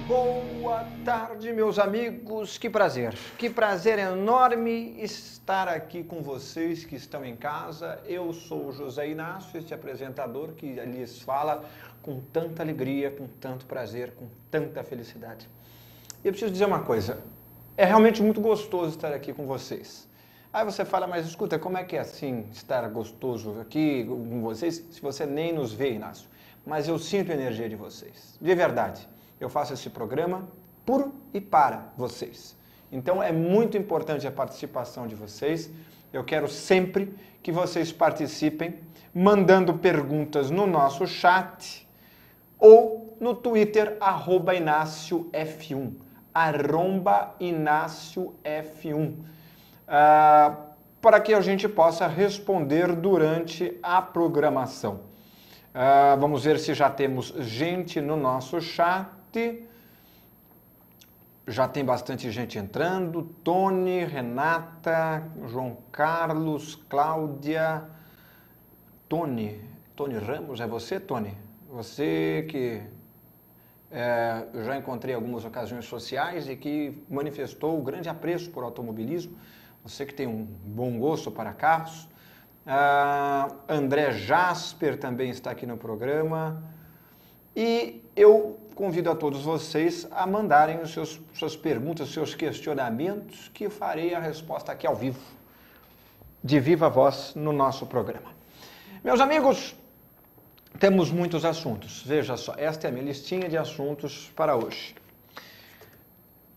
Boa tarde, meus amigos, que prazer enorme estar aqui com vocês que estão em casa. Eu sou o José Inácio, este apresentador que lhes fala com tanta alegria, com tanto prazer, com tanta felicidade. E eu preciso dizer uma coisa, é realmente muito gostoso estar aqui com vocês. Aí você fala, mas escuta, como é que é assim estar gostoso aqui com vocês, se você nem nos vê, Inácio? Mas eu sinto a energia de vocês, de verdade. Eu faço esse programa por e para vocês. Então é muito importante a participação de vocês. Eu quero sempre que vocês participem, mandando perguntas no nosso chat ou no Twitter, @InácioF1. @InácioF1. Para que a gente possa responder durante a programação. Vamos ver se já temos gente no nosso chat. Já tem bastante gente entrando. Tony, Renata, João Carlos, Cláudia. Tony Ramos, é você, Tony? Você que eu já encontrei em algumas ocasiões sociais e que manifestou grande apreço por automobilismo. Você que tem um bom gosto para carros. André Jasper também está aqui no programa. E eu convido a todos vocês a mandarem suas perguntas, seus questionamentos, que eu farei a resposta aqui ao vivo, de viva voz, no nosso programa. Meus amigos, temos muitos assuntos. Veja só, esta é a minha listinha de assuntos para hoje.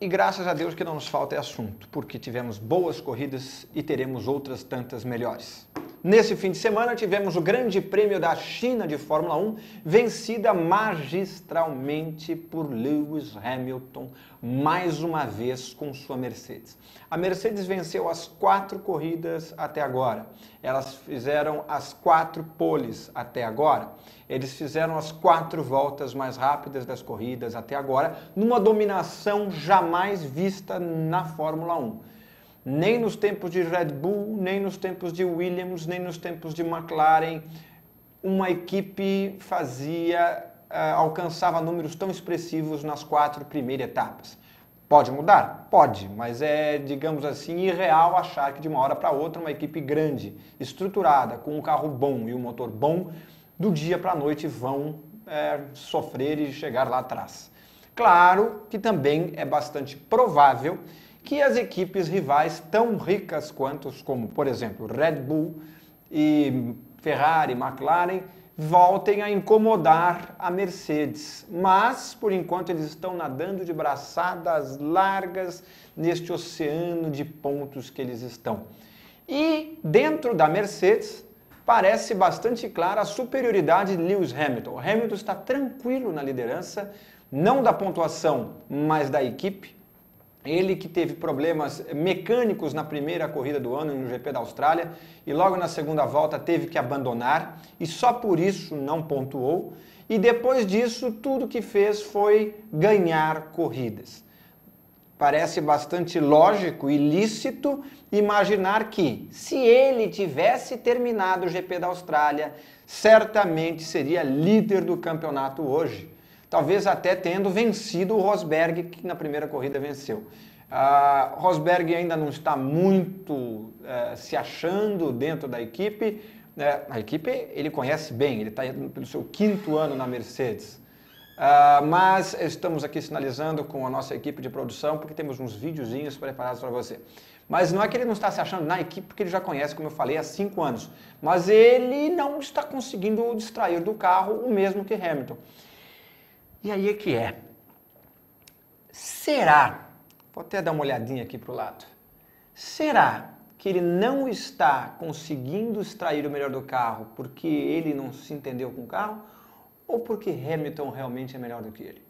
E graças a Deus que não nos falta assunto, porque tivemos boas corridas e teremos outras tantas melhores. Nesse fim de semana tivemos o Grande Prêmio da China de Fórmula 1, vencida magistralmente por Lewis Hamilton, mais uma vez com sua Mercedes. A Mercedes venceu as 4 corridas até agora. Elas fizeram as 4 poles até agora. Eles fizeram as 4 voltas mais rápidas das corridas até agora, numa dominação jamais vista na Fórmula 1. Nem nos tempos de Red Bull, nem nos tempos de Williams, nem nos tempos de McLaren, uma equipe alcançava números tão expressivos nas 4 primeiras etapas. Pode mudar? Pode, mas é, digamos assim, irreal achar que de uma hora para outra uma equipe grande, estruturada, com um carro bom e um motor bom, do dia para a noite vão sofrer e chegar lá atrás. Claro que também é bastante provável que as equipes rivais tão ricas como, por exemplo, Red Bull e Ferrari, McLaren, voltem a incomodar a Mercedes. Mas, por enquanto, eles estão nadando de braçadas largas neste oceano de pontos que eles estão. E dentro da Mercedes, parece bastante clara a superioridade de Lewis Hamilton. O Hamilton está tranquilo na liderança, não da pontuação, mas da equipe. Ele que teve problemas mecânicos na primeira corrida do ano no GP da Austrália e logo na segunda volta teve que abandonar e só por isso não pontuou. E depois disso, tudo que fez foi ganhar corridas. Parece bastante lógico e lícito imaginar que, se ele tivesse terminado o GP da Austrália, certamente seria líder do campeonato hoje. Talvez até tendo vencido o Rosberg, que na primeira corrida venceu. Rosberg ainda não está muito se achando dentro da equipe. A equipe ele conhece bem, ele está pelo seu 5º ano na Mercedes. Mas estamos aqui sinalizando com a nossa equipe de produção, porque temos uns videozinhos preparados para você. Mas não é que ele não está se achando na equipe, porque ele já conhece, como eu falei, há 5 anos. Mas ele não está conseguindo distrair do carro o mesmo que Hamilton. E aí é que é. Será, vou até dar uma olhadinha aqui para o lado, será que ele não está conseguindo extrair o melhor do carro porque ele não se entendeu com o carro? ou porque Hamilton realmente é melhor do que ele?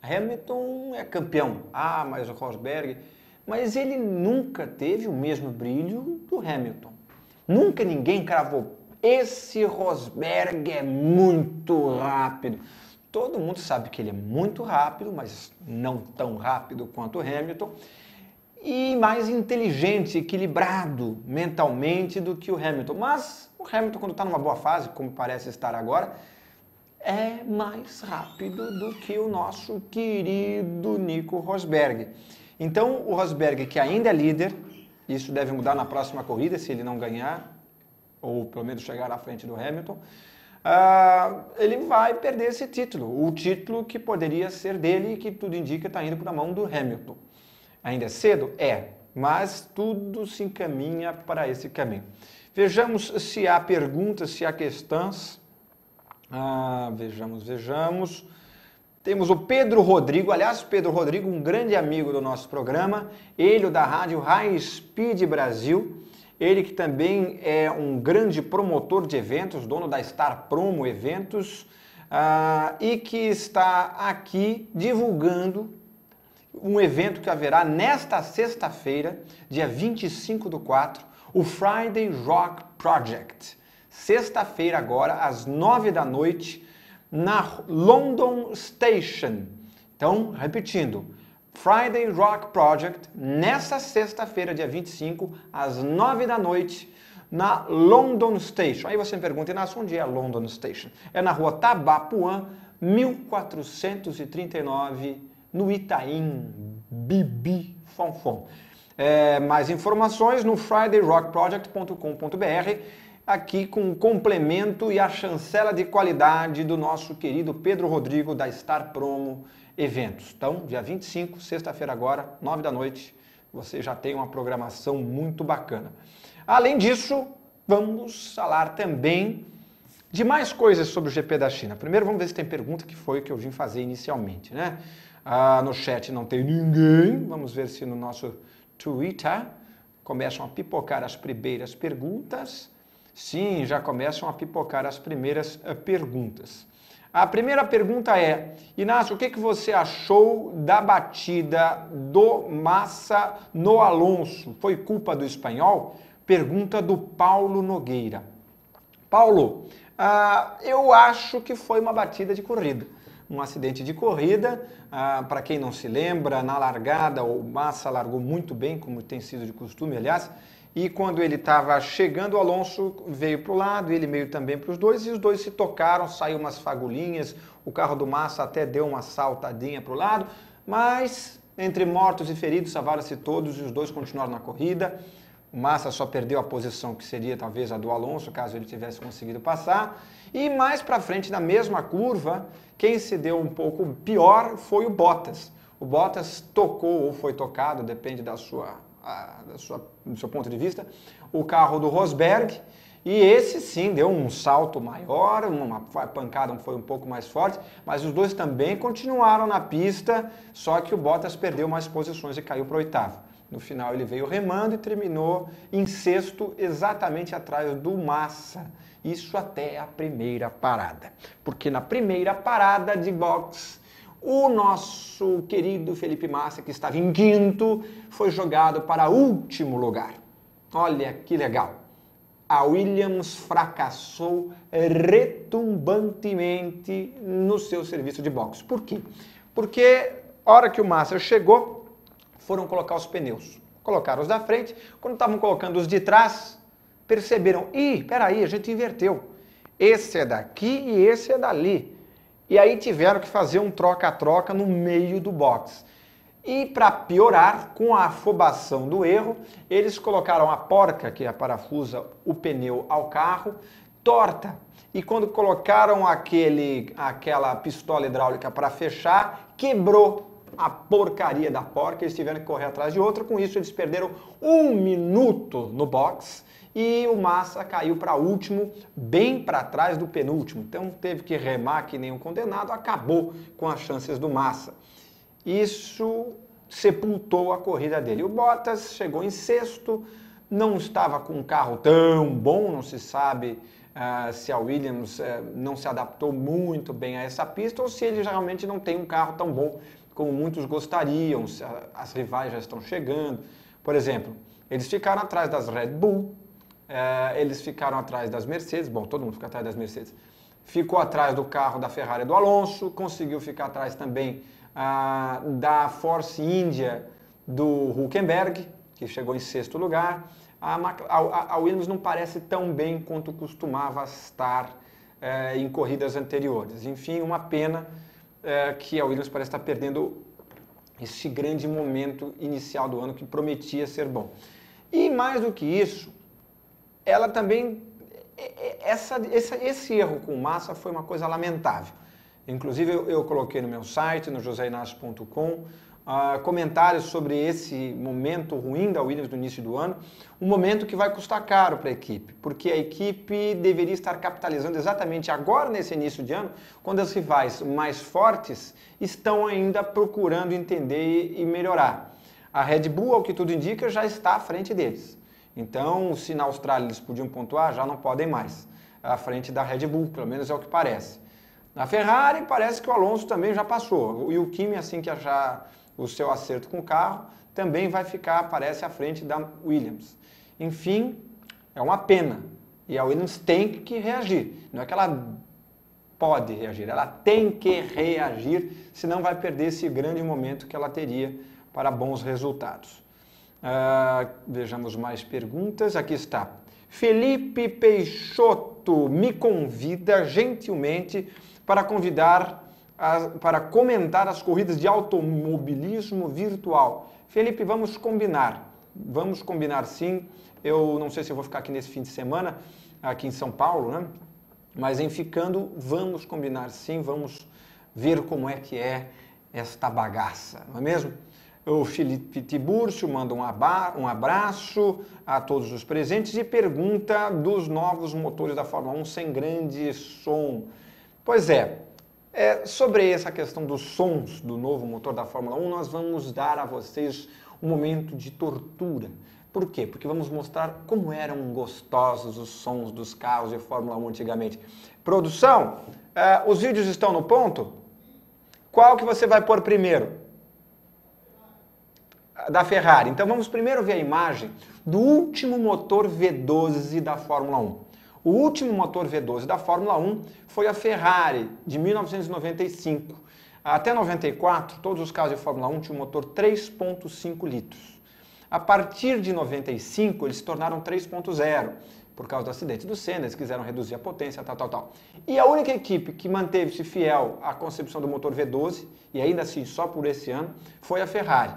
Hamilton é campeão, mas o Rosberg... Mas ele nunca teve o mesmo brilho do Hamilton. Nunca ninguém cravou. Esse Rosberg é muito rápido. Todo mundo sabe que ele é muito rápido, mas não tão rápido quanto o Hamilton. E mais inteligente, equilibrado mentalmente do que o Hamilton. Mas o Hamilton, quando está numa boa fase, como parece estar agora, é mais rápido do que o nosso querido Nico Rosberg. Então, o Rosberg, que ainda é líder, isso deve mudar na próxima corrida, se ele não ganhar, ou pelo menos chegar à frente do Hamilton, ele vai perder esse título. O título que poderia ser dele e que tudo indica está indo para a mão do Hamilton. Ainda é cedo? É, mas tudo se encaminha para esse caminho. Vejamos se há perguntas, se há questões. Vejamos. Temos o Pedro Rodrigo, aliás, Pedro Rodrigo, um grande amigo do nosso programa, ele da rádio High Speed Brasil, ele que também é um grande promotor de eventos, dono da Star Promo Eventos, e que está aqui divulgando um evento que haverá nesta sexta-feira, dia 25/4, o Friday Rock Project. Sexta-feira agora, às 9 da noite, na London Station. Então, repetindo, Friday Rock Project, nessa sexta-feira, dia 25, às 9 da noite, na London Station. Aí você me pergunta, Inácio, onde é a London Station? É na rua Tabapuã, 1439, no Itaim Bibi Fonfon. Mais informações no fridayrockproject.com.br, aqui com o complemento e a chancela de qualidade do nosso querido Pedro Rodrigo da Star Promo Eventos. Então, dia 25, sexta-feira agora, 9 da noite, você já tem uma programação muito bacana. Além disso, vamos falar também de mais coisas sobre o GP da China. Primeiro, vamos ver se tem pergunta, que foi o que eu vim fazer inicialmente, né? No chat não tem ninguém, vamos ver se no nosso Twitter começam a pipocar as primeiras perguntas. Sim, já começam a pipocar as primeiras perguntas. A primeira pergunta é, Inácio, o que você achou da batida do Massa no Alonso? Foi culpa do espanhol? Pergunta do Paulo Nogueira. Paulo, eu acho que foi uma batida de corrida. Um acidente de corrida, para quem não se lembra, na largada o Massa largou muito bem, como tem sido de costume, aliás, e quando ele estava chegando, o Alonso veio para o lado, ele meio também para os dois, e os dois se tocaram, saiu umas fagulhinhas, o carro do Massa até deu uma saltadinha para o lado, mas entre mortos e feridos, salvaram-se todos e os dois continuaram na corrida. O Massa só perdeu a posição que seria talvez a do Alonso, caso ele tivesse conseguido passar. E mais para frente, na mesma curva, quem se deu um pouco pior foi o Bottas. O Bottas tocou ou foi tocado, depende do seu ponto de vista, o carro do Rosberg, e esse sim deu um salto maior, uma pancada foi um pouco mais forte, mas os dois também continuaram na pista, só que o Bottas perdeu mais posições e caiu para o oitavo. No final ele veio remando e terminou em sexto, exatamente atrás do Massa. Isso até a primeira parada. Porque na primeira parada de boxe, o nosso querido Felipe Massa, que estava em quinto, foi jogado para último lugar. Olha que legal. A Williams fracassou retumbantemente no seu serviço de boxe. Por quê? Porque a hora que o Massa chegou, foram colocar os pneus. Colocaram os da frente, quando estavam colocando os de trás, perceberam, peraí, a gente inverteu. Esse é daqui e esse é dali. E aí tiveram que fazer um troca-troca no meio do box. E para piorar, com a afobação do erro, eles colocaram a porca, que parafusa o pneu ao carro, torta. E quando colocaram aquela pistola hidráulica para fechar, quebrou a porcaria da porca, eles tiveram que correr atrás de outra. Com isso, eles perderam 1 minuto no box e o Massa caiu para último, bem para trás do penúltimo. Então, teve que remar que nem um condenado, acabou com as chances do Massa. Isso sepultou a corrida dele. O Bottas chegou em sexto, não estava com um carro tão bom, não se sabe se a Williams não se adaptou muito bem a essa pista ou se ele realmente não tem um carro tão bom como muitos gostariam, se as rivais já estão chegando. Por exemplo, eles ficaram atrás das Red Bull, eles ficaram atrás das Mercedes, bom, todo mundo fica atrás das Mercedes, ficou atrás do carro da Ferrari do Alonso, conseguiu ficar atrás também da Force India do Hülkenberg, que chegou em 6º lugar. A Williams não parece tão bem quanto costumava estar em corridas anteriores. Enfim, uma pena que a Williams parece estar perdendo esse grande momento inicial do ano que prometia ser bom. E mais do que isso, ela também, esse erro com Massa foi uma coisa lamentável. Inclusive eu coloquei no meu site, no joseinácio.com, comentários sobre esse momento ruim da Williams no início do ano, um momento que vai custar caro para a equipe, porque a equipe deveria estar capitalizando exatamente agora nesse início de ano, quando as rivais mais fortes estão ainda procurando entender e melhorar. A Red Bull, ao que tudo indica, já está à frente deles. Então, se na Austrália eles podiam pontuar, já não podem mais, à frente da Red Bull, pelo menos é o que parece. Na Ferrari, parece que o Alonso também já passou, e o Kimi, assim que achar o seu acerto com o carro, também vai ficar, parece, à frente da Williams. Enfim, é uma pena. E a Williams tem que reagir. Não é que ela pode reagir, ela tem que reagir, senão vai perder esse grande momento que ela teria para bons resultados. Vejamos mais perguntas. Aqui está. Felipe Peixoto me convida gentilmente para comentar as corridas de automobilismo virtual. Felipe, vamos combinar. Vamos combinar sim. Eu não sei se eu vou ficar aqui nesse fim de semana, aqui em São Paulo, né? Mas em ficando, vamos combinar sim, vamos ver como é que é esta bagaça, não é mesmo? O Felipe Tiburcio manda um abraço a todos os presentes e pergunta dos novos motores da Fórmula 1 sem grande som. Pois sobre essa questão dos sons do novo motor da Fórmula 1, nós vamos dar a vocês um momento de tortura. Por quê? Porque vamos mostrar como eram gostosos os sons dos carros de Fórmula 1 antigamente. Produção, os vídeos estão no ponto? Qual que você vai pôr primeiro? Da Ferrari. Então vamos primeiro ver a imagem do último motor V12 da Fórmula 1. O último motor V12 da Fórmula 1 foi a Ferrari, de 1995. Até 94, todos os carros de Fórmula 1 tinham um motor 3.5 litros. A partir de 95, eles se tornaram 3.0, por causa do acidente do Senna, eles quiseram reduzir a potência, tal. E a única equipe que manteve-se fiel à concepção do motor V12, e ainda assim só por esse ano, foi a Ferrari.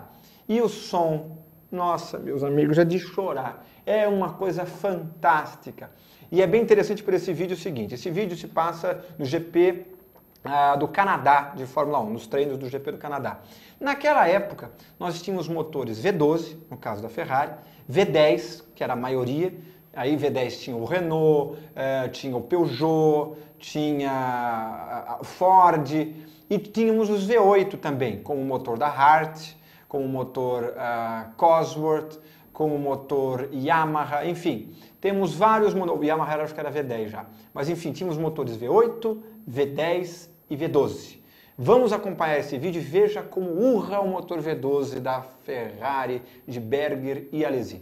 E o som, nossa, meus amigos, é de chorar. É uma coisa fantástica. E é bem interessante por esse vídeo o seguinte, esse vídeo se passa no GP do Canadá de Fórmula 1, nos treinos do GP do Canadá. Naquela época, nós tínhamos motores V12, no caso da Ferrari, V10, que era a maioria, aí V10 tinha o Renault, tinha o Peugeot, tinha o Ford, e tínhamos os V8 também, com o motor da Hart, com o motor Cosworth, com o motor Yamaha, enfim, temos vários motores, o Yamaha acho que era V10 já, mas enfim, tínhamos motores V8, V10 e V12. Vamos acompanhar esse vídeo e veja como urra o motor V12 da Ferrari de Berger e Alesi.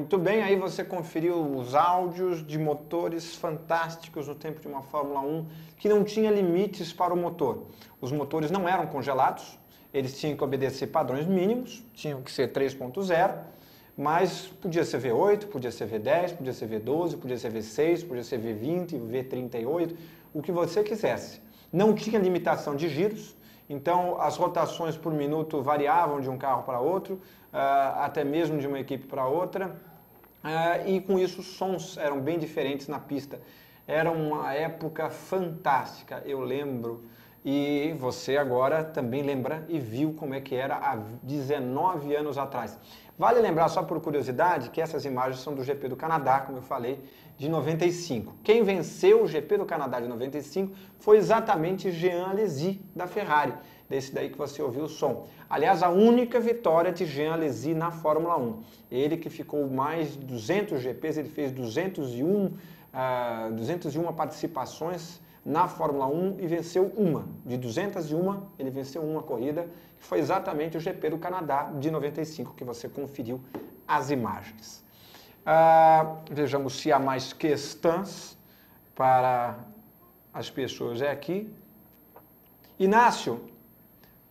Muito bem, aí você conferiu os áudios de motores fantásticos no tempo de uma Fórmula 1 que não tinha limites para o motor. Os motores não eram congelados, eles tinham que obedecer padrões mínimos, tinham que ser 3.0, mas podia ser V8, podia ser V10, podia ser V12, podia ser V6, podia ser V20, V38, o que você quisesse. Não tinha limitação de giros, então as rotações por minuto variavam de um carro para outro, até mesmo de uma equipe para outra, e com isso os sons eram bem diferentes na pista. Era uma época fantástica, eu lembro, e você agora também lembra e viu como é que era há 19 anos atrás. Vale lembrar, só por curiosidade, que essas imagens são do GP do Canadá, como eu falei, de 95. Quem venceu o GP do Canadá de 95 foi exatamente Jean Alesi, da Ferrari, desse daí que você ouviu o som. Aliás, a única vitória de Jean Alesi na Fórmula 1. Ele que ficou mais de 200 GPs, ele fez 201 participações na Fórmula 1 e venceu uma. De 201, ele venceu uma corrida, que foi exatamente o GP do Canadá de 95, que você conferiu as imagens. Vejamos se há mais questões para as pessoas aqui. Inácio,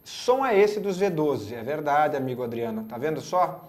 som é esse dos V12, é verdade, amigo Adriano, tá vendo só?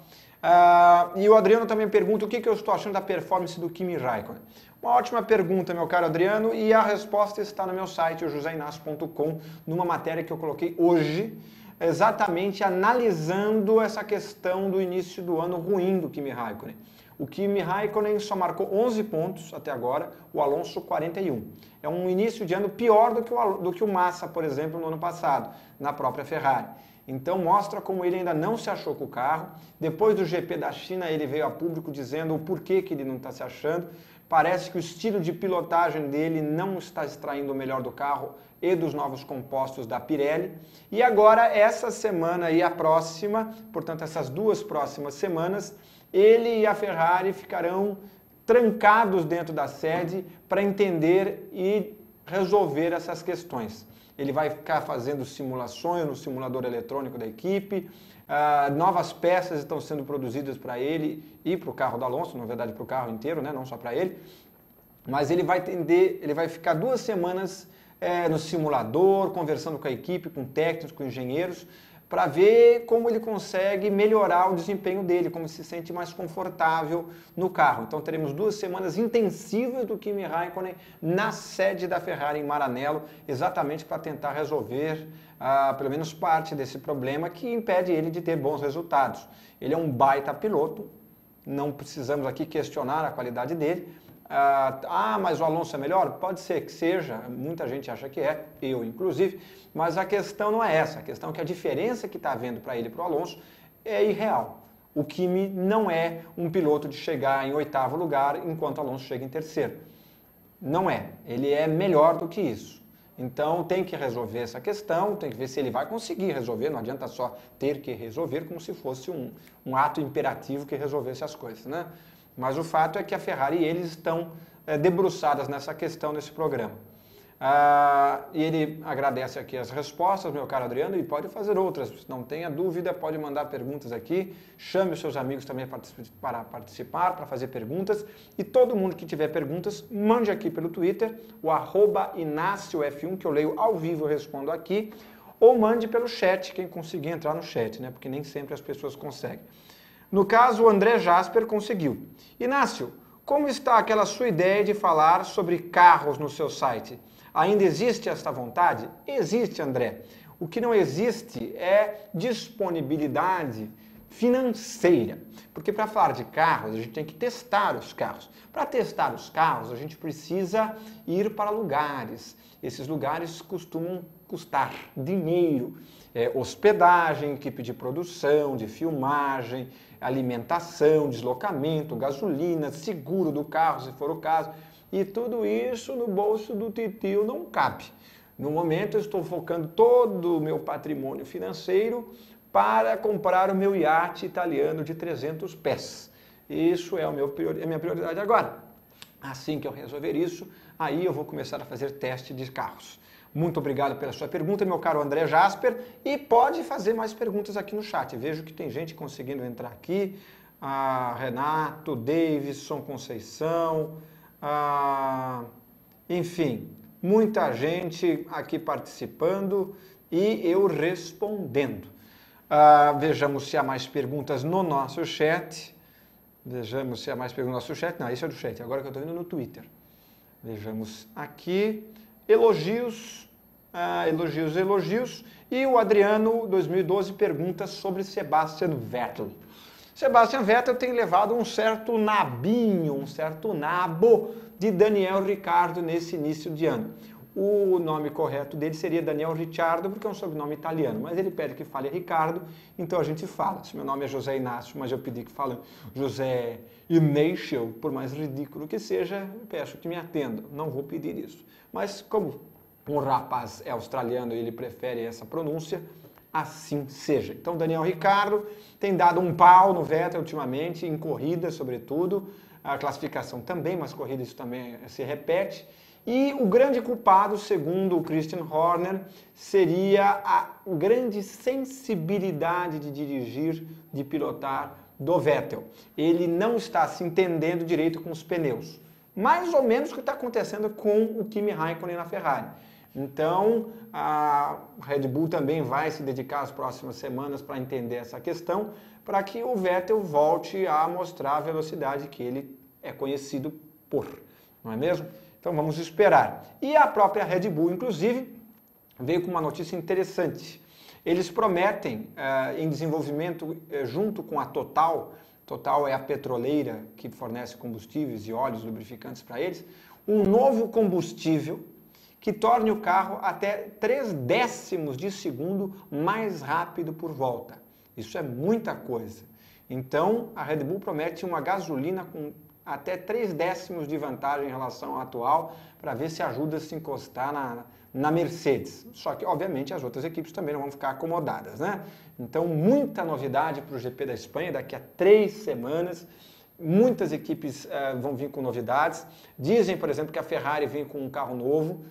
E o Adriano também pergunta o que eu estou achando da performance do Kimi Raikkonen. Uma ótima pergunta, meu caro Adriano, e a resposta está no meu site, o joseinácio.com, numa matéria que eu coloquei hoje, exatamente analisando essa questão do início do ano ruim do Kimi Raikkonen. O Kimi Raikkonen só marcou 11 pontos até agora, o Alonso 41. É um início de ano pior do que o Massa, por exemplo, no ano passado, na própria Ferrari. Então mostra como ele ainda não se achou com o carro. Depois do GP da China, ele veio a público dizendo o porquê que ele não está se achando. Parece que o estilo de pilotagem dele não está extraindo o melhor do carro e dos novos compostos da Pirelli. E agora, essa semana e a próxima, portanto, essas duas próximas semanas, ele e a Ferrari ficarão trancados dentro da sede para entender e resolver essas questões. Ele vai ficar fazendo simulações no simulador eletrônico da equipe, novas peças estão sendo produzidas para ele e para o carro do Alonso, na verdade para o carro inteiro, né? Não só para ele, mas ele vai ficar 2 semanas no simulador, conversando com a equipe, com técnicos, com engenheiros, para ver como ele consegue melhorar o desempenho dele, como se sente mais confortável no carro. Então teremos 2 semanas intensivas do Kimi Raikkonen na sede da Ferrari em Maranello, exatamente para tentar resolver pelo menos parte desse problema que impede ele de ter bons resultados. Ele é um baita piloto, não precisamos aqui questionar a qualidade dele. Mas o Alonso é melhor? Pode ser que seja, muita gente acha que é, eu inclusive, mas a questão não é essa, a questão é que a diferença que está havendo para ele e para o Alonso é irreal. O Kimi não é um piloto de chegar em 8º lugar enquanto o Alonso chega em 3º. Não é, ele é melhor do que isso. Então tem que resolver essa questão, tem que ver se ele vai conseguir resolver, não adianta só ter que resolver como se fosse um ato imperativo que resolvesse as coisas, né? Mas o fato é que a Ferrari e eles estão debruçadas nessa questão, nesse programa. E ele agradece aqui as respostas, meu caro Adriano, e pode fazer outras. Não tenha dúvida, pode mandar perguntas aqui. Chame os seus amigos também para participar, para fazer perguntas. E todo mundo que tiver perguntas, mande aqui pelo Twitter, o @InácioF1, que eu leio ao vivo e respondo aqui. Ou mande pelo chat, quem conseguir entrar no chat, né? Porque nem sempre as pessoas conseguem. No caso, o André Jasper conseguiu. Inácio, como está aquela sua ideia de falar sobre carros no seu site? Ainda existe esta vontade? Existe, André. O que não existe é disponibilidade financeira. Porque para falar de carros, a gente tem que testar os carros. Para testar os carros, a gente precisa ir para lugares. Esses lugares costumam custar dinheiro. Hospedagem, equipe de produção, de filmagem, alimentação, deslocamento, gasolina, seguro do carro, se for o caso. E tudo isso no bolso do titio não cabe. No momento eu estou focando todo o meu patrimônio financeiro para comprar o meu iate italiano de 300 pés. Isso é a minha prioridade agora. Assim que eu resolver isso, aí eu vou começar a fazer teste de carros. Muito obrigado pela sua pergunta, meu caro André Jasper, e pode fazer mais perguntas aqui no chat. Vejo que tem gente conseguindo entrar aqui. Renato, Davidson, Conceição, enfim, muita gente aqui participando e eu respondendo. Vejamos se há mais perguntas no nosso chat. Vejamos se há mais perguntas no nosso chat. Não, esse é do chat, agora que eu estou indo no Twitter. Vejamos aqui. Elogios, elogios. E o Adriano, 2012, pergunta sobre Sebastian Vettel. Sebastian Vettel tem levado um certo nabinho, um certo nabo de Daniel Ricciardo nesse início de ano. O nome correto dele seria Daniel Ricciardo, porque é um sobrenome italiano, mas ele pede que fale Ricardo, então a gente fala. Se meu nome é José Inácio, mas eu pedi que fale José Inácio, por mais ridículo que seja, peço que me atendam, não vou pedir isso. Mas como um rapaz é australiano e ele prefere essa pronúncia, assim seja. Então, Daniel Ricciardo tem dado um pau no Vettel ultimamente, em corrida, sobretudo. A classificação também, mas corrida isso também se repete. E o grande culpado, segundo o Christian Horner, seria a grande sensibilidade de dirigir, de pilotar do Vettel. Ele não está se entendendo direito com os pneus. Mais ou menos o que está acontecendo com o Kimi Raikkonen na Ferrari. Então, a Red Bull também vai se dedicar às próximas semanas para entender essa questão, para que o Vettel volte a mostrar a velocidade que ele é conhecido por, não é mesmo? Então vamos esperar. E a própria Red Bull, inclusive, veio com uma notícia interessante. Eles prometem, em desenvolvimento junto com a Total, Total é a petroleira que fornece combustíveis e óleos lubrificantes para eles, um novo combustível que torne o carro até 0,3 de segundo mais rápido por volta. Isso é muita coisa. Então, a Red Bull promete uma gasolina com até 0,3 de vantagem em relação ao atual, para ver se ajuda a se encostar na Mercedes. Só que, obviamente, as outras equipes também não vão ficar acomodadas, né? Então, muita novidade para o GP da Espanha daqui a 3 semanas. Muitas equipes vão vir com novidades. Dizem, por exemplo, que a Ferrari vem com um carro novo,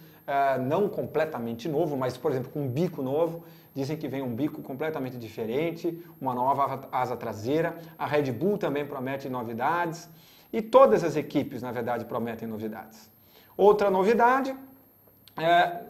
não completamente novo, mas, por exemplo, com um bico novo. Dizem que vem um bico completamente diferente, uma nova asa traseira. A Red Bull também promete novidades. E todas as equipes, na verdade, prometem novidades. Outra novidade,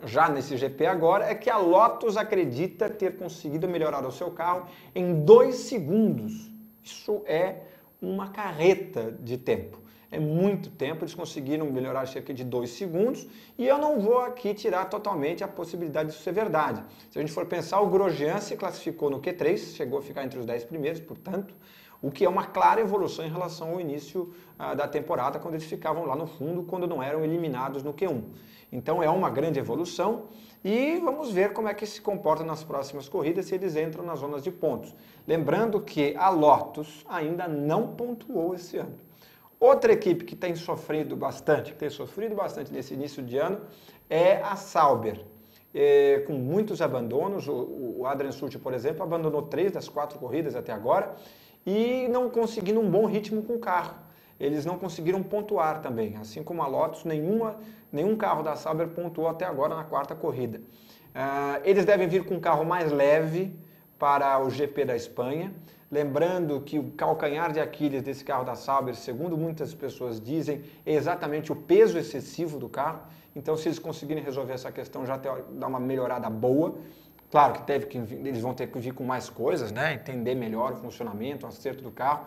já nesse GP agora, é que a Lotus acredita ter conseguido melhorar o seu carro em 2 segundos. Isso é uma carreta de tempo. É muito tempo, eles conseguiram melhorar cerca de 2 segundos e eu não vou aqui tirar totalmente a possibilidade disso ser verdade. Se a gente for pensar, o Grosjean se classificou no Q3, chegou a ficar entre os 10 primeiros, portanto, o que é uma clara evolução em relação ao início da temporada, quando eles ficavam lá no fundo, quando não eram eliminados no Q1. Então é uma grande evolução e vamos ver como é que se comporta nas próximas corridas, se eles entram nas zonas de pontos. Lembrando que a Lotus ainda não pontuou esse ano. Outra equipe que tem sofrido bastante nesse início de ano é a Sauber. Com muitos abandonos, o Adrian Sutil, por exemplo, abandonou 3 das 4 corridas até agora, e não conseguindo um bom ritmo com o carro. Eles não conseguiram pontuar também, assim como a Lotus, nenhum carro da Sauber pontuou até agora na 4ª corrida. Eles devem vir com um carro mais leve para o GP da Espanha, lembrando que o calcanhar de Aquiles desse carro da Sauber, segundo muitas pessoas dizem, é exatamente o peso excessivo do carro. Então, se eles conseguirem resolver essa questão, já dá uma melhorada boa. Claro que eles vão ter que vir com mais coisas, né? Entender melhor o funcionamento, o acerto do carro.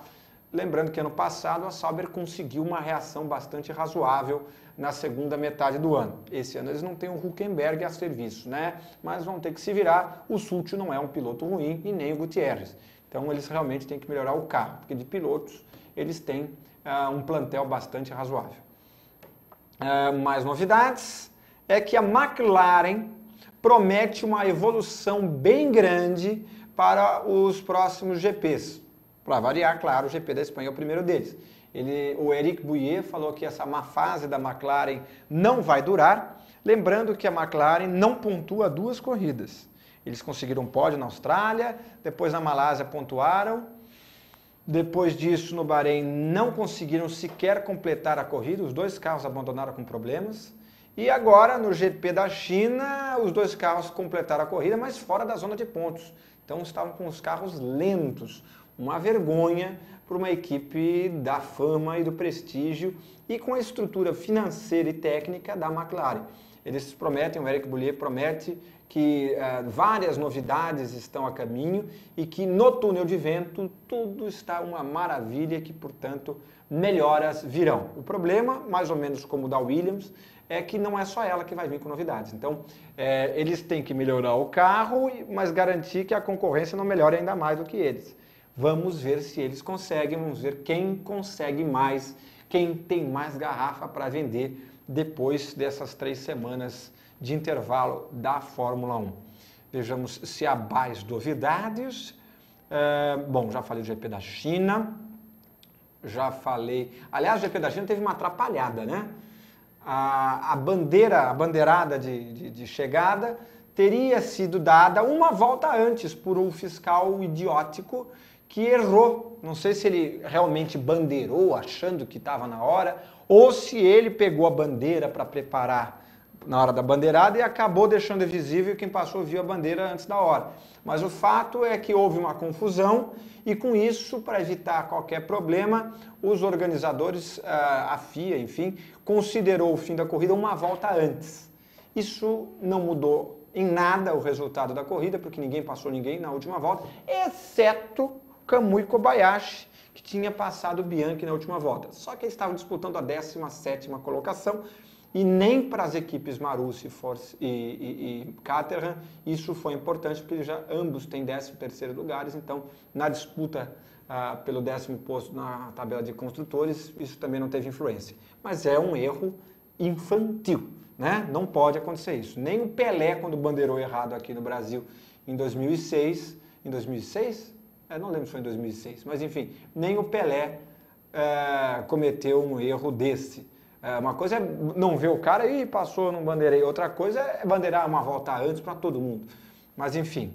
Lembrando que ano passado a Sauber conseguiu uma reação bastante razoável na segunda metade do ano. Esse ano eles não têm o Hülkenberg a serviço, né? Mas vão ter que se virar. O Sutil não é um piloto ruim e nem o Gutierrez. Então eles realmente têm que melhorar o carro, porque de pilotos eles têm um plantel bastante razoável. Mais novidades é que a McLaren promete uma evolução bem grande para os próximos GPs. Para variar, claro, o GP da Espanha é o primeiro deles. O Eric Bouyer falou que essa má fase da McLaren não vai durar. Lembrando que a McLaren não pontua 2 corridas. Eles conseguiram um pódio na Austrália, depois na Malásia pontuaram. Depois disso, no Bahrein, não conseguiram sequer completar a corrida. Os 2 carros abandonaram com problemas. E agora, no GP da China, os 2 carros completaram a corrida, mas fora da zona de pontos. Então, estavam com os carros lentos. uma vergonha para uma equipe da fama e do prestígio e com a estrutura financeira e técnica da McLaren. Eles prometem, o Eric Boullier promete que várias novidades estão a caminho e que no túnel de vento tudo está uma maravilha e que, portanto, melhoras virão. O problema, mais ou menos como o da Williams, é que não é só ela que vai vir com novidades. Então, eles têm que melhorar o carro, mas garantir que a concorrência não melhore ainda mais do que eles. Vamos ver se eles conseguem, vamos ver quem consegue mais, quem tem mais garrafa para vender depois dessas 3 semanas de intervalo da Fórmula 1. Vejamos se há mais novidades. Bom, já falei do GP da China, já falei... Aliás, o GP da China teve uma atrapalhada, né? A bandeirada de chegada teria sido dada uma volta antes por um fiscal idiótico que errou. Não sei se ele realmente bandeirou achando que estava na hora ou se ele pegou a bandeira para preparar na hora da bandeirada e acabou deixando invisível e quem passou viu a bandeira antes da hora. Mas o fato é que houve uma confusão e com isso, para evitar qualquer problema, os organizadores, a FIA, enfim, considerou o fim da corrida uma volta antes. Isso não mudou em nada o resultado da corrida, porque ninguém passou ninguém na última volta, exceto Kamui Kobayashi, que tinha passado o Bianchi na última volta. Só que eles estavam disputando a 17ª colocação e nem para as equipes Marussia e Caterham isso foi importante, porque já ambos têm 13º lugares, então na disputa pelo 10º posto na tabela de construtores, isso também não teve influência. Mas é um erro infantil, né? Não pode acontecer isso. Nem o Pelé, quando bandeirou errado aqui no Brasil em 2006, em 2006? Não lembro se foi em 2006, mas enfim, nem o Pelé cometeu um erro desse. Uma coisa é não ver o cara e passou, não bandeirei. Outra coisa é bandeirar uma volta antes para todo mundo. Mas enfim,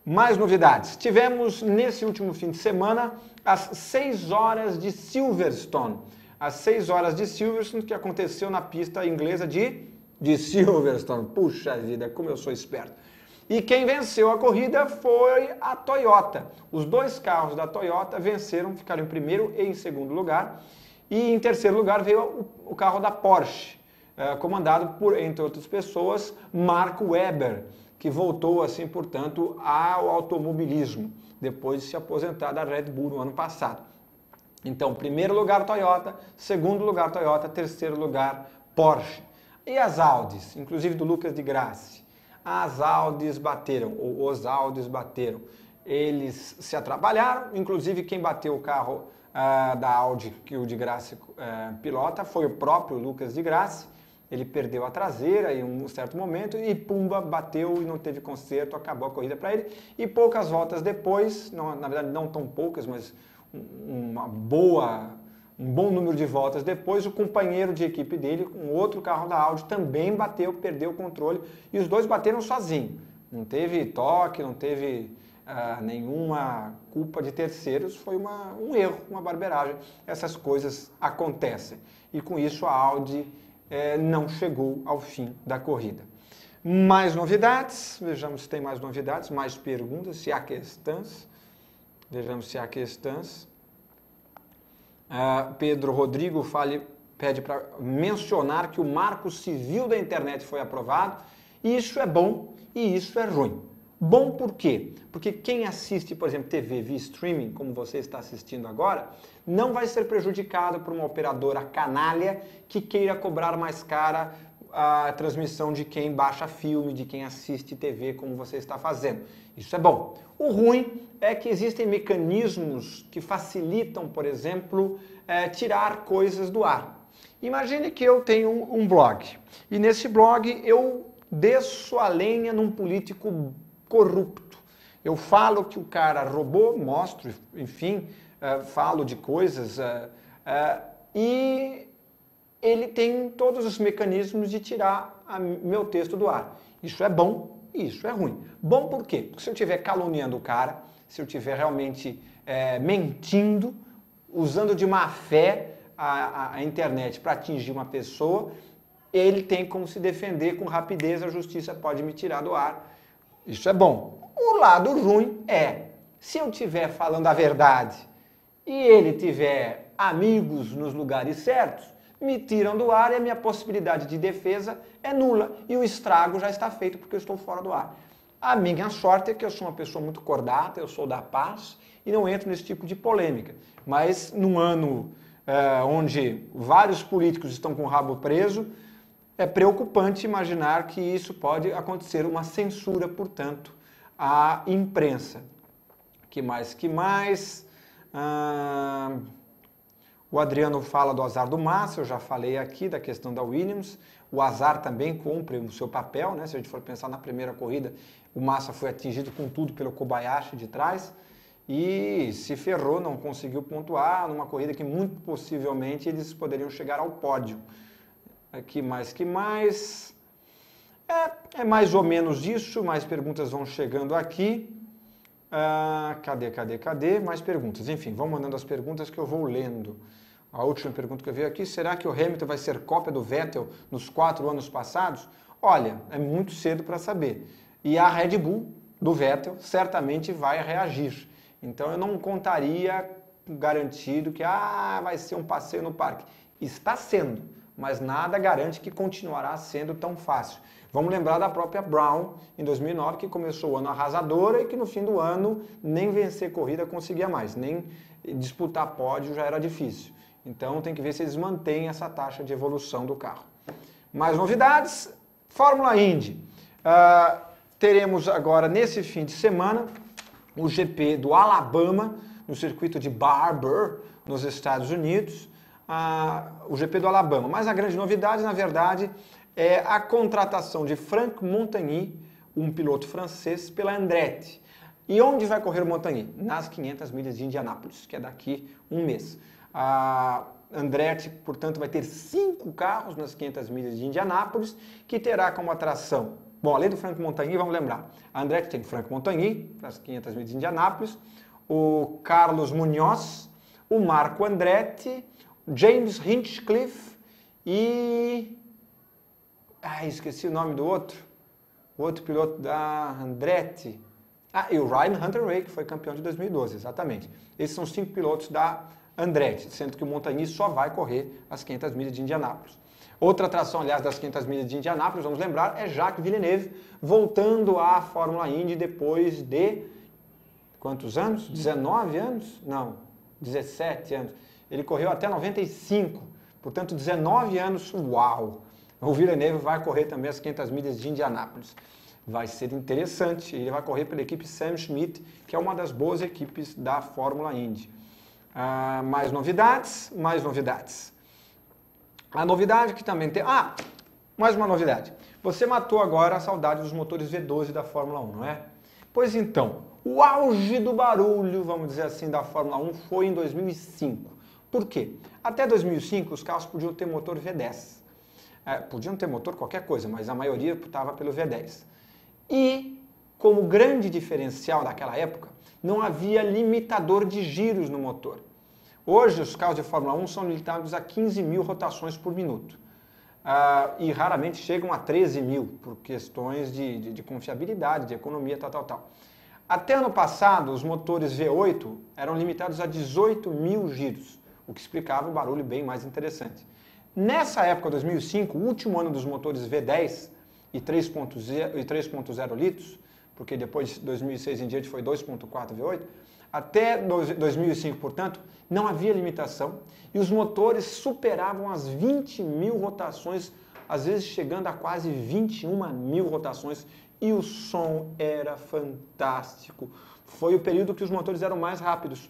mais novidades. Tivemos nesse último fim de semana as 6 horas de Silverstone. As 6 horas de Silverstone que aconteceu na pista inglesa de Silverstone. Puxa vida, como eu sou esperto. E quem venceu a corrida foi a Toyota. Os 2 carros da Toyota venceram, ficaram em primeiro e em segundo lugar. E em terceiro lugar veio o carro da Porsche, comandado por, entre outras pessoas, Mark Webber, que voltou, assim, portanto, ao automobilismo, depois de se aposentar da Red Bull no ano passado. Então, primeiro lugar Toyota, segundo lugar Toyota, terceiro lugar Porsche. E as Audis, inclusive do Lucas de Grassi. As Audis bateram, ou os Audis bateram. Eles se atrapalharam, inclusive quem bateu o carro da Audi que o de Grassi pilota foi o próprio Lucas de Grassi. Ele perdeu a traseira em um certo momento e pumba, bateu e não teve conserto, acabou a corrida para ele. E poucas voltas depois, na verdade não tão poucas, mas um bom número de voltas depois, o companheiro de equipe dele, um outro carro da Audi, também bateu, perdeu o controle e os dois bateram sozinhos. Não teve toque, não teve nenhuma culpa de terceiros, foi um erro, uma barbeiragem. Essas coisas acontecem. E com isso a Audi não chegou ao fim da corrida. Mais novidades, vejamos se tem mais novidades, mais perguntas, se há questões. Vejamos se há questões. Pedro Rodrigo pede para mencionar que o marco civil da internet foi aprovado. Isso é bom e isso é ruim. Bom por quê? Porque quem assiste, por exemplo, TV via streaming, como você está assistindo agora, não vai ser prejudicado por uma operadora canalha que queira cobrar mais cara a transmissão de quem baixa filme, de quem assiste TV, como você está fazendo. Isso é bom. O ruim é que existem mecanismos que facilitam, por exemplo, tirar coisas do ar. Imagine que eu tenho um blog e nesse blog eu desço a lenha num político corrupto. Eu falo que o cara roubou, mostro, enfim, falo de coisas e ele tem todos os mecanismos de tirar meu texto do ar. Isso é bom e isso é ruim. Bom por quê? Porque se eu estiver caluniando o cara, se eu estiver realmente mentindo, usando de má fé a internet para atingir uma pessoa, ele tem como se defender com rapidez, a justiça pode me tirar do ar. Isso é bom. O lado ruim é, Se eu estiver falando a verdade e ele tiver amigos nos lugares certos, me tiram do ar e a minha possibilidade de defesa é nula. E o estrago já está feito porque eu estou fora do ar. A minha sorte é que eu sou uma pessoa muito cordata, eu sou da paz e não entro nesse tipo de polêmica. Mas num ano onde vários políticos estão com o rabo preso, é preocupante imaginar que isso pode acontecer, uma censura, portanto, à imprensa. Que mais? O Adriano fala do azar do Massa, eu já falei aqui da questão da Williams. O azar também cumpre o seu papel, né? Se a gente for pensar na primeira corrida, o Massa foi atingido com tudo pelo Kobayashi de trás e se ferrou, não conseguiu pontuar numa corrida que muito possivelmente eles poderiam chegar ao pódio. Que mais? É mais ou menos isso, mais perguntas vão chegando aqui. Cadê? Mais perguntas. Enfim, vão mandando as perguntas que eu vou lendo. A última pergunta que eu vi aqui, será que o Hamilton vai ser cópia do Vettel nos 4 anos passados? Olha, é muito cedo para saber. E a Red Bull do Vettel certamente vai reagir. Então eu não contaria garantido que vai ser um passeio no parque. Está sendo, mas nada garante que continuará sendo tão fácil. Vamos lembrar da própria Brown, em 2009, que começou o ano arrasadora e que no fim do ano nem vencer corrida conseguia mais, nem disputar pódio já era difícil. Então tem que ver se eles mantêm essa taxa de evolução do carro. Mais novidades, Fórmula Indy. Teremos agora, nesse fim de semana, o GP do Alabama, no circuito de Barber, nos Estados Unidos. O GP do Alabama. Mas a grande novidade, na verdade, é a contratação de Franck Montagny, um piloto francês, pela Andretti. E onde vai correr o Montagny? Nas 500 milhas de Indianápolis, que é daqui um mês. A Andretti, portanto, vai ter 5 carros nas 500 milhas de Indianápolis, que terá como atração, bom, além do Franck Montagny, vamos lembrar, a Andretti tem o Franck Montagny, nas 500 milhas de Indianápolis, o Carlos Munoz, o Marco Andretti, James Hinchcliffe e... esqueci o nome do outro. O outro piloto da Andretti. E o Ryan Hunter-Reay, que foi campeão de 2012, exatamente. Esses são os 5 pilotos da Andretti, sendo que o Montagny só vai correr as 500 milhas de Indianápolis. Outra atração, aliás, das 500 milhas de Indianápolis, vamos lembrar, é Jacques Villeneuve, voltando à Fórmula Indy depois de... quantos anos? 19 anos? Não, 17 anos. Ele correu até 95, portanto 19 anos, uau! O Villeneuve vai correr também as 500 milhas de Indianápolis. Vai ser interessante, ele vai correr pela equipe Sam Schmidt, que é uma das boas equipes da Fórmula Indy. Mais novidades? A novidade que também tem... mais uma novidade. Você matou agora a saudade dos motores V12 da Fórmula 1, não é? Pois então, o auge do barulho, vamos dizer assim, da Fórmula 1 foi em 2005. Por quê? Até 2005 os carros podiam ter motor V10. Podiam ter motor qualquer coisa, mas a maioria estava pelo V10. E, como grande diferencial daquela época, não havia limitador de giros no motor. Hoje, os carros de Fórmula 1 são limitados a 15 mil rotações por minuto. E raramente chegam a 13 mil, por questões de confiabilidade, de economia, tal. Até ano passado, os motores V8 eram limitados a 18 mil giros, o que explicava um barulho bem mais interessante. Nessa época, 2005, o último ano dos motores V10 e 3.0 litros, porque depois de 2006 em diante foi 2.4 V8, até 2005, portanto, não havia limitação e os motores superavam as 20 mil rotações, às vezes chegando a quase 21 mil rotações, e o som era fantástico. Foi o período que os motores eram mais rápidos.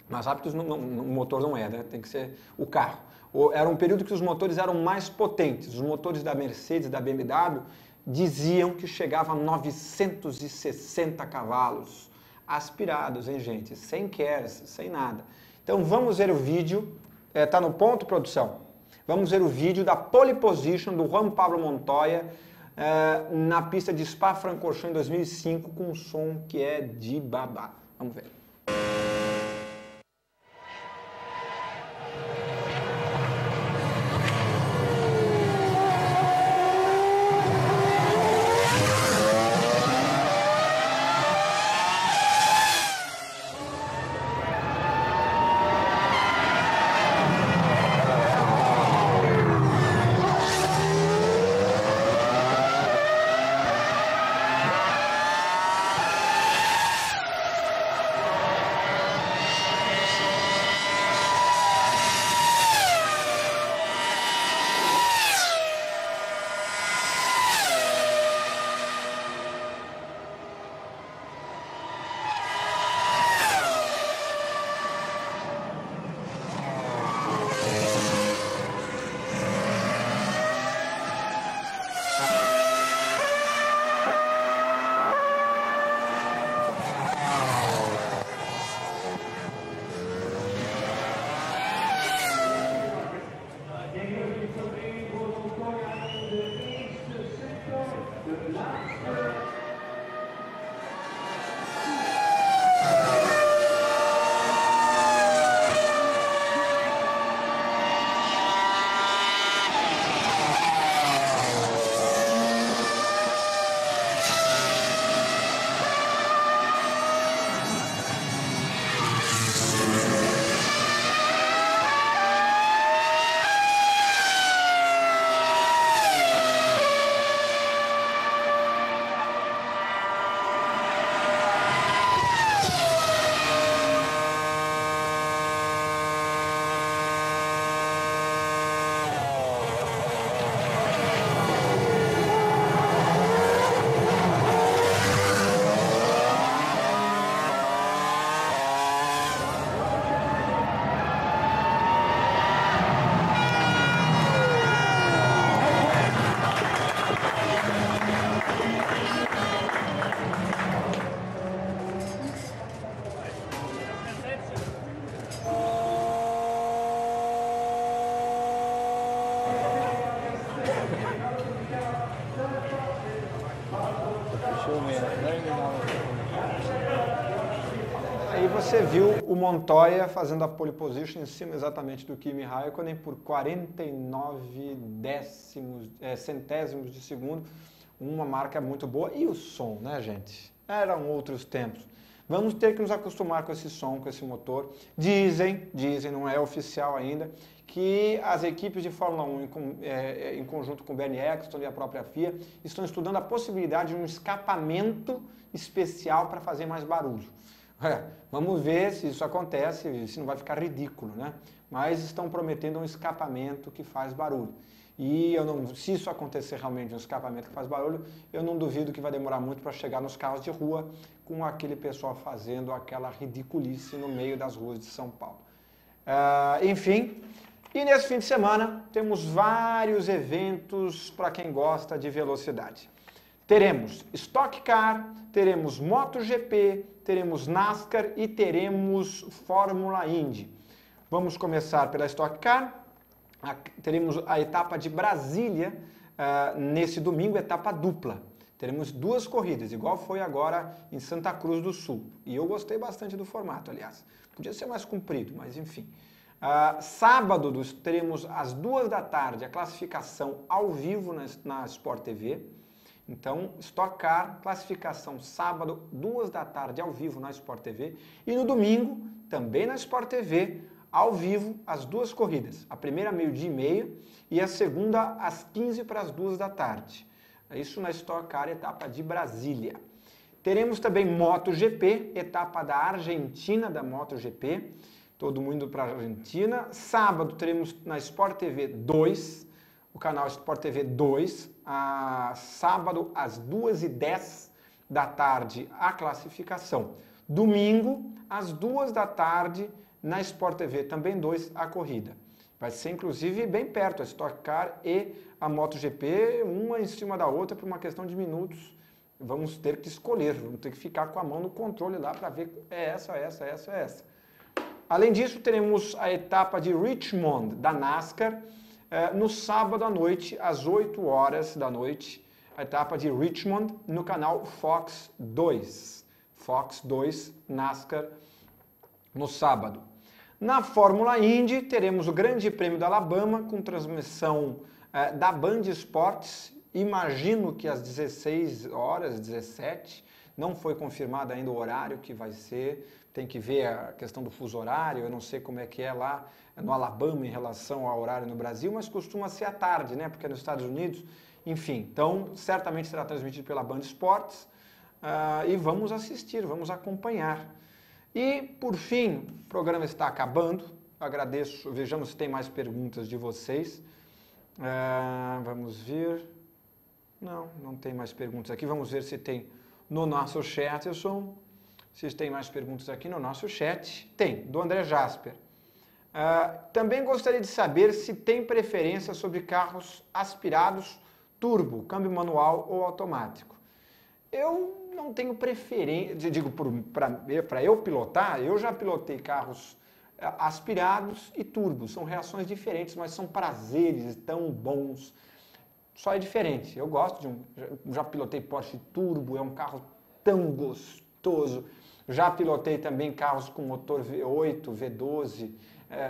Mais rápidos o motor não é, né? Tem que ser o carro. Era um período que os motores eram mais potentes. Os motores da Mercedes, da BMW, diziam que chegavam a 960 cavalos. Aspirados, hein, gente? Sem KERS, sem nada. Então vamos ver o vídeo. Tá no ponto, produção? Vamos ver o vídeo da pole position do Juan Pablo Montoya na pista de Spa-Francorchamps em 2005 com um som que é de babá. Vamos ver. Aí você viu o Montoya fazendo a pole position em cima exatamente do Kimi Raikkonen por 49 centésimos de segundo, uma marca muito boa. E o som, né, gente? Eram outros tempos. Vamos ter que nos acostumar com esse som, com esse motor. Dizem, não é oficial ainda, que as equipes de Fórmula 1, em conjunto com o Bernie Ecclestone e a própria FIA, estão estudando a possibilidade de um escapamento especial para fazer mais barulho. Vamos ver se isso acontece, se não vai ficar ridículo, né? Mas estão prometendo um escapamento que faz barulho. E se isso acontecer realmente, um escapamento que faz barulho, eu não duvido que vai demorar muito para chegar nos carros de rua, com aquele pessoal fazendo aquela ridiculice no meio das ruas de São Paulo. Enfim, e nesse fim de semana temos vários eventos para quem gosta de velocidade. Teremos Stock Car, teremos MotoGP, teremos NASCAR e teremos Fórmula Indy. Vamos começar pela Stock Car. Teremos a etapa de Brasília nesse domingo, etapa dupla. Teremos duas corridas, igual foi agora em Santa Cruz do Sul. E eu gostei bastante do formato, aliás. Podia ser mais comprido, mas enfim. Sábado teremos às 2 da tarde a classificação ao vivo na Sport TV. Então, Stock Car, classificação sábado, 2 da tarde ao vivo na Sport TV. E no domingo, também na Sport TV, ao vivo, as duas corridas. A primeira, 12h30 e a segunda, às 15 para as 2 da tarde. Isso na Stock Car, etapa de Brasília. Teremos também MotoGP, etapa da Argentina da MotoGP. Todo mundo para a Argentina. Sábado teremos na Sport TV 2, o canal Sport TV 2, sábado às 2h10 da tarde a classificação. Domingo, às 2 da tarde, na Sport TV também 2, a corrida. Vai ser inclusive bem perto, a Stock Car e a MotoGP, uma em cima da outra por uma questão de minutos. Vamos ter que escolher, vamos ter que ficar com a mão no controle lá para ver essa. Além disso, teremos a etapa de Richmond da NASCAR, no sábado à noite, às 8 horas da noite, a etapa de Richmond no canal Fox 2. Fox 2, NASCAR, no sábado. Na Fórmula Indy, teremos o Grande Prêmio da Alabama, com transmissão da Band Esportes, imagino que às 16 horas, 17, não foi confirmado ainda o horário que vai ser, tem que ver a questão do fuso horário, eu não sei como é que é lá no Alabama em relação ao horário no Brasil, mas costuma ser à tarde, né? Porque é nos Estados Unidos, enfim. Então, certamente será transmitido pela Band Esportes e vamos assistir, vamos acompanhar. E, por fim, o programa está acabando. Agradeço, vejamos se tem mais perguntas de vocês. Vamos ver. Não tem mais perguntas aqui. Vamos ver se tem no nosso chat, se tem mais perguntas aqui no nosso chat. Tem, do André Jasper. Também gostaria de saber se tem preferência sobre carros aspirados, turbo, câmbio manual ou automático. Eu não tenho preferência, digo, para eu pilotar, eu já pilotei carros aspirados e turbos, são reações diferentes, mas são prazeres tão bons, só é diferente. Eu gosto já pilotei Porsche Turbo, é um carro tão gostoso, já pilotei também carros com motor V8, V12,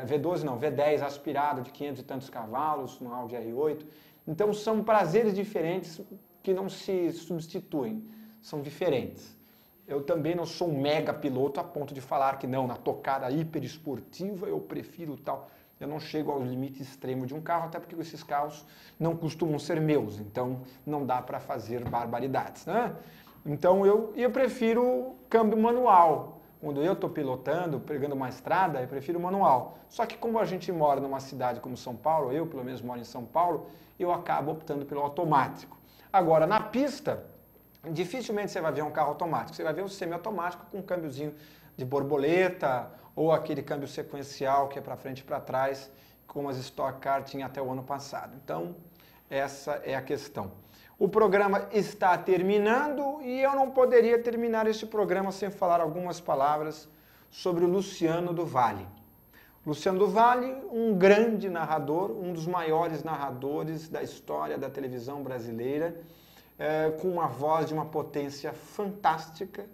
V10 aspirado de 500 e tantos cavalos, no Audi R8, então são prazeres diferentes que não se substituem, são diferentes. Eu também não sou um mega piloto a ponto de falar que não, na tocada hiper esportiva eu prefiro tal. Eu não chego ao limite extremo de um carro, até porque esses carros não costumam ser meus, então não dá para fazer barbaridades, né? Então eu prefiro câmbio manual. Quando eu estou pilotando, pegando uma estrada, eu prefiro manual. Só que como a gente mora numa cidade como São Paulo, eu pelo menos moro em São Paulo, eu acabo optando pelo automático. Agora, na pista, dificilmente você vai ver um carro automático. Você vai ver um semiautomático com um câmbiozinho de borboleta ou aquele câmbio sequencial que é para frente e para trás, como as Stock Car tinha até o ano passado. Então, essa é a questão. O programa está terminando e eu não poderia terminar este programa sem falar algumas palavras sobre o Luciano do Vale. Luciano do Valle, um grande narrador, um dos maiores narradores da história da televisão brasileira, com uma voz de uma potência fantástica.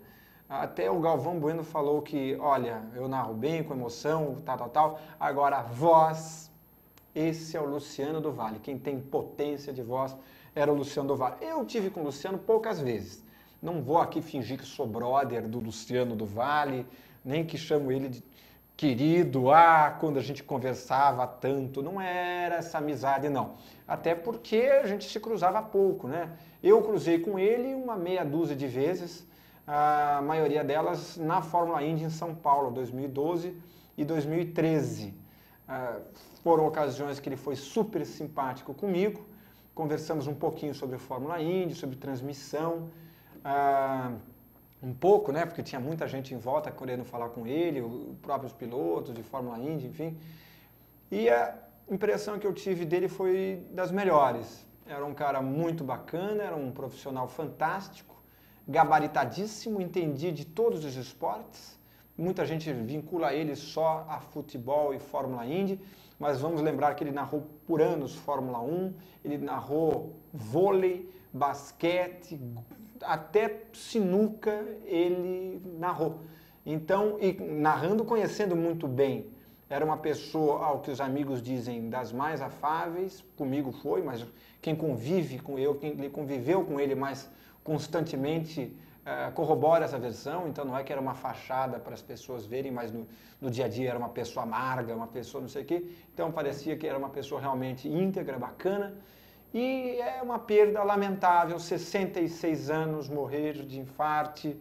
Até o Galvão Bueno falou que, olha, eu narro bem, com emoção, tal. Agora, a voz, esse é o Luciano do Valle. Quem tem potência de voz era o Luciano do Valle. Eu tive com o Luciano poucas vezes. Não vou aqui fingir que sou brother do Luciano do Valle, nem que chamo ele de querido, quando a gente conversava tanto. Não era essa amizade, não. Até porque a gente se cruzava pouco, né? Eu cruzei com ele uma meia dúzia de vezes, a maioria delas na Fórmula Indy em São Paulo, 2012 e 2013. Foram ocasiões que ele foi super simpático comigo, conversamos um pouquinho sobre Fórmula Indy, sobre transmissão, um pouco, né, porque tinha muita gente em volta querendo falar com ele, os próprios pilotos de Fórmula Indy, enfim. E a impressão que eu tive dele foi das melhores. Era um cara muito bacana, era um profissional fantástico, gabaritadíssimo, entendia de todos os esportes. Muita gente vincula ele só a futebol e Fórmula Indy, mas vamos lembrar que ele narrou por anos Fórmula 1, ele narrou vôlei, basquete, até sinuca ele narrou. Então, e narrando, conhecendo muito bem. Era uma pessoa, ao que os amigos dizem, das mais afáveis, comigo foi, mas quem convive com eu, quem conviveu com ele mais constantemente, corrobora essa versão. Então não é que era uma fachada para as pessoas verem, mas no dia a dia era uma pessoa amarga, uma pessoa não sei o quê. Então parecia que era uma pessoa realmente íntegra, bacana. E é uma perda lamentável, 66 anos, morrer de infarte.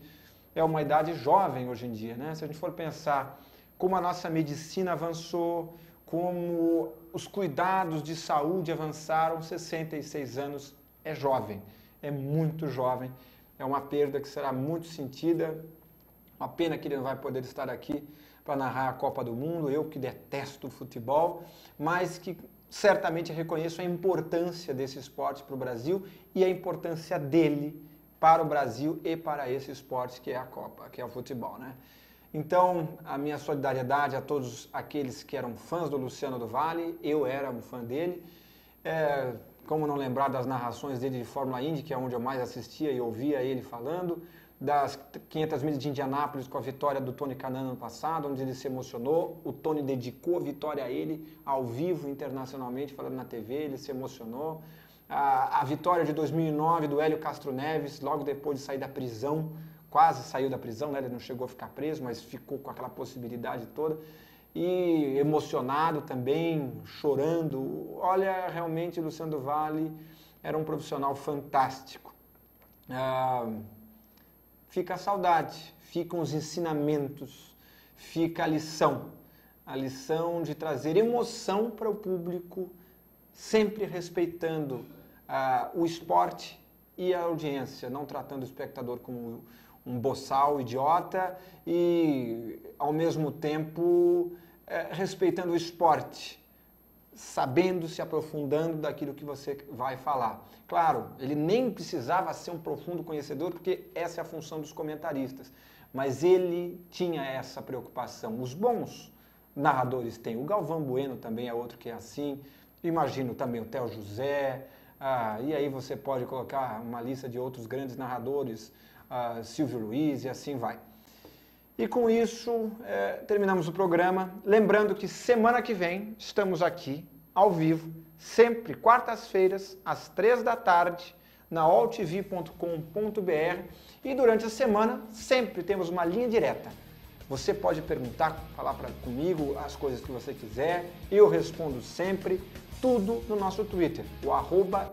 É uma idade jovem hoje em dia, né? Se a gente for pensar como a nossa medicina avançou, como os cuidados de saúde avançaram, 66 anos é jovem, é muito jovem. É uma perda que será muito sentida. Uma pena que ele não vai poder estar aqui para narrar a Copa do Mundo, eu que detesto o futebol, mas que certamente reconheço a importância desse esporte para o Brasil e a importância dele para o Brasil e para esse esporte que é a Copa, que é o futebol, né? Então, a minha solidariedade a todos aqueles que eram fãs do Luciano do Valle, eu era um fã dele. Como não lembrar das narrações dele de Fórmula Indy, que é onde eu mais assistia e ouvia ele falando, das 500 milhas de Indianápolis com a vitória do Tony Kanaan no passado, onde ele se emocionou. O Tony dedicou a vitória a ele, ao vivo, internacionalmente, falando na TV, ele se emocionou. A vitória de 2009 do Hélio Castro Neves, logo depois de sair da prisão, quase saiu da prisão, né? Ele não chegou a ficar preso, mas ficou com aquela possibilidade toda. E emocionado também, chorando. Olha, realmente o Luciano do Valle era um profissional fantástico. Fica a saudade, ficam os ensinamentos, fica a lição de trazer emoção para o público, sempre respeitando o esporte e a audiência, não tratando o espectador como um boçal idiota e, ao mesmo tempo, respeitando o esporte, sabendo, se aprofundando daquilo que você vai falar. Claro, ele nem precisava ser um profundo conhecedor, porque essa é a função dos comentaristas, mas ele tinha essa preocupação. Os bons narradores têm, o Galvão Bueno também é outro que é assim, imagino também o Theo José, e aí você pode colocar uma lista de outros grandes narradores, Silvio Luiz e assim vai. E com isso, terminamos o programa. Lembrando que semana que vem estamos aqui, ao vivo, sempre quartas-feiras, às 3 da tarde, na alltv.com.br. E durante a semana, sempre temos uma linha direta. Você pode perguntar, falar comigo as coisas que você quiser. Eu respondo sempre, tudo no nosso Twitter, o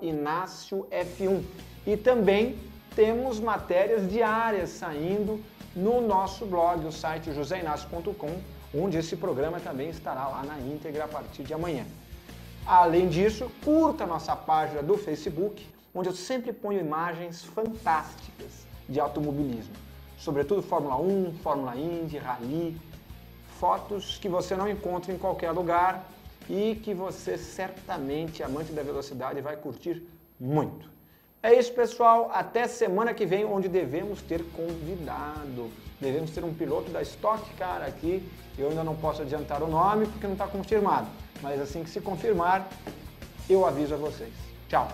@InácioF1. E também temos matérias diárias saindo no nosso blog, o site joseinácio.com, onde esse programa também estará lá na íntegra a partir de amanhã. Além disso, curta a nossa página do Facebook, onde eu sempre ponho imagens fantásticas de automobilismo, sobretudo Fórmula 1, Fórmula Indy, Rally, fotos que você não encontra em qualquer lugar e que você certamente, amante da velocidade, vai curtir muito. É isso, pessoal. Até semana que vem, onde devemos ter convidado. devemos ter um piloto da Stock Car aqui. Eu ainda não posso adiantar o nome porque não está confirmado, mas assim que se confirmar, eu aviso a vocês. Tchau!